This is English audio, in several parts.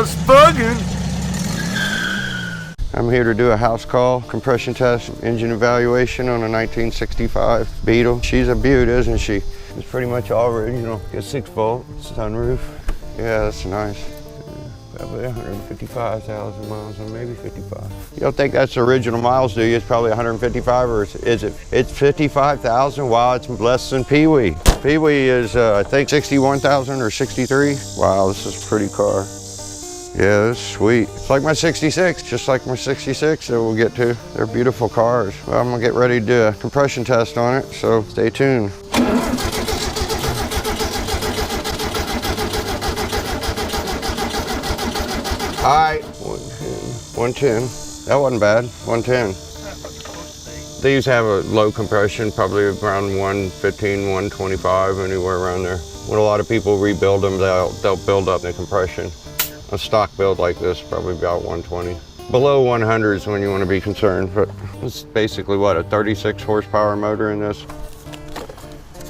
Just Buggin. I'm here to do a house call, compression test, engine evaluation on a 1965 Beetle. She's a beaut, isn't she? It's pretty much all original. Got 6-volt sunroof. Yeah, that's nice. Probably 155,000 miles, or maybe 55. You don't think that's original miles, do you? It's probably 155, or is it? It's 55,000. Wow, it's less than Pee-wee. Pee-wee is, I think, 61,000 or 63. Wow, this is a pretty car. Yeah, that's sweet. It's like my 66, just like my 66 that we'll get to. They're beautiful cars. Well, I'm gonna get ready to do a compression test on it, so stay tuned. All right, 110. That wasn't bad, 110. These have a low compression, probably around 115, 125, anywhere around there. When a lot of people rebuild them, they'll build up the compression. A stock build like this, probably about 120. Below 100 is when you want to be concerned, but it's basically what, a 36 horsepower motor in this?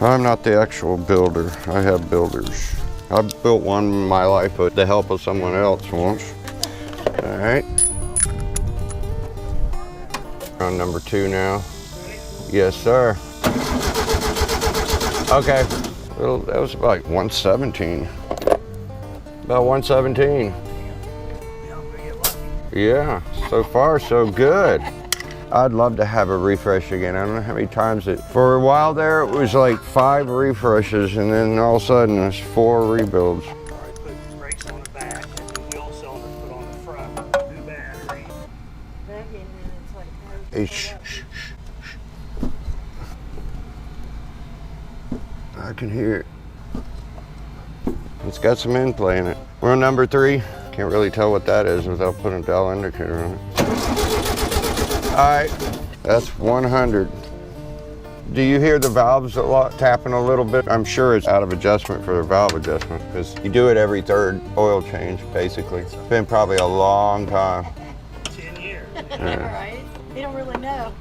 I'm not the actual builder, I have builders. I've built one in my life with the help of someone else once. All right. On number 2 now. Yes, sir. Okay, well, that was about 117. About 117. Yeah, so far so good. I'd love to have a refresh again. I don't know how many times for a while there, it was like 5 refreshes, and then all of a sudden it's 4 rebuilds. Put brakes on the back and the wheel cylinder put on the front. New battery. Hey, shh, shh, shh. I can hear it. It's got some in play in it. We're on number 3. Can't really tell what that is without putting a dial indicator on it. All right, that's 100. Do you hear the valves a lot tapping a little bit? I'm sure it's out of adjustment for the valve adjustment, because you do it every 3rd oil change, basically. It's been probably a long time. 10 years. Yeah. Right? They don't really know.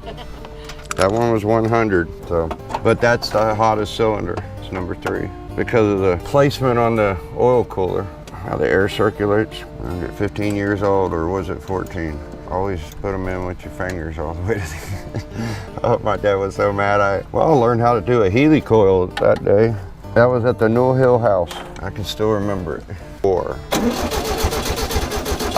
That one was 100, so. But that's the hottest cylinder, it's number 3. Because of the placement on the oil cooler, how the air circulates. When you're 15 years old, or was it 14? Always put them in with your fingers all the way to the Oh, my dad was so mad. I learned how to do a Healy coil that day. That was at the Newell Hill house. I can still remember it. 4.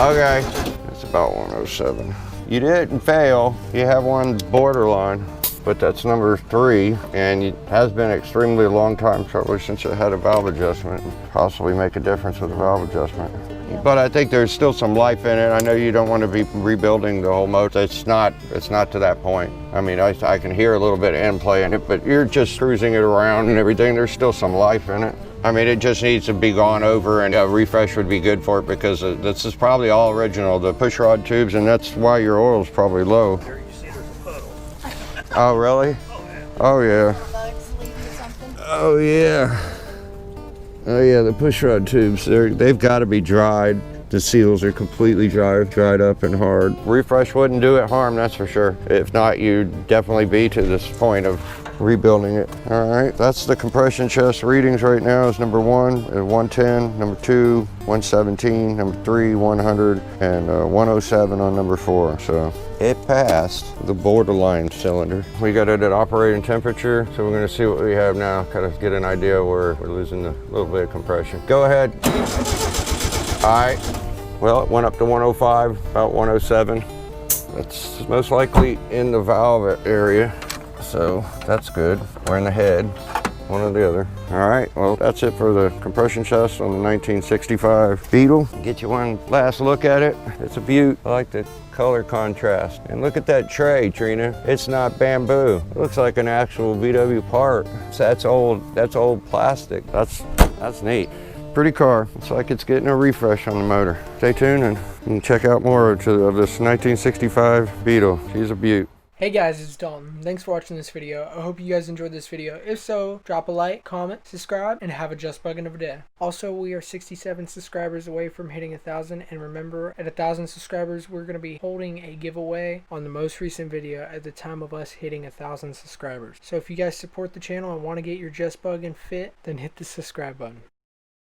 Okay, that's about 107. You didn't fail. You have one borderline, but that's number 3, and it has been extremely long time, probably since it had a valve adjustment. Possibly make a difference with a valve adjustment. But I think there's still some life in it. I know you don't want to be rebuilding the whole motor. It's not to that point. I mean, I can hear a little bit of end play in it, but you're just cruising it around and everything. There's still some life in it. I mean, it just needs to be gone over, and a refresh would be good for it, because this is probably all original, the push rod tubes, and that's why your oil's probably low. There you see there's a puddle. Oh, really? Oh, yeah. Oh, yeah. Oh yeah, the push rod tubes, they've got to be dried. The seals are completely dried up and hard. Refresh wouldn't do it harm, that's for sure. If not, you'd definitely be to this point of rebuilding it. All right, that's the compression chest readings right now. Is number 1 at 110, number 2, 117, number 3, 100, and 107 on number 4. So it passed the borderline cylinder. We got it at operating temperature, so we're gonna see what we have now, kind of get an idea where we're losing a little bit of compression. Go ahead. All right, well, it went up to 105, about 107. That's most likely in the valve area, so that's good. Or in the head, one or the other. All right, well, that's it for the compression chest on the 1965 Beetle. Get you one last look at it. It's a beaut. I like the color contrast. And look at that tray, Trina. It's not bamboo. It looks like an actual VW part. So that's old plastic. That's neat. Pretty car. Looks like it's getting a refresh on the motor. Stay tuned and you can check out more of this 1965 Beetle. She's a beaut. Hey guys, it's Dalton. Thanks for watching this video. I hope you guys enjoyed this video. If so, drop a like, comment, subscribe, and have a Just Buggin' of a day. Also, we are 67 subscribers away from hitting 1,000, and remember, at 1,000 subscribers, we're going to be holding a giveaway on the most recent video at the time of us hitting 1,000 subscribers. So if you guys support the channel and want to get your Just Buggin' fit, then hit the subscribe button.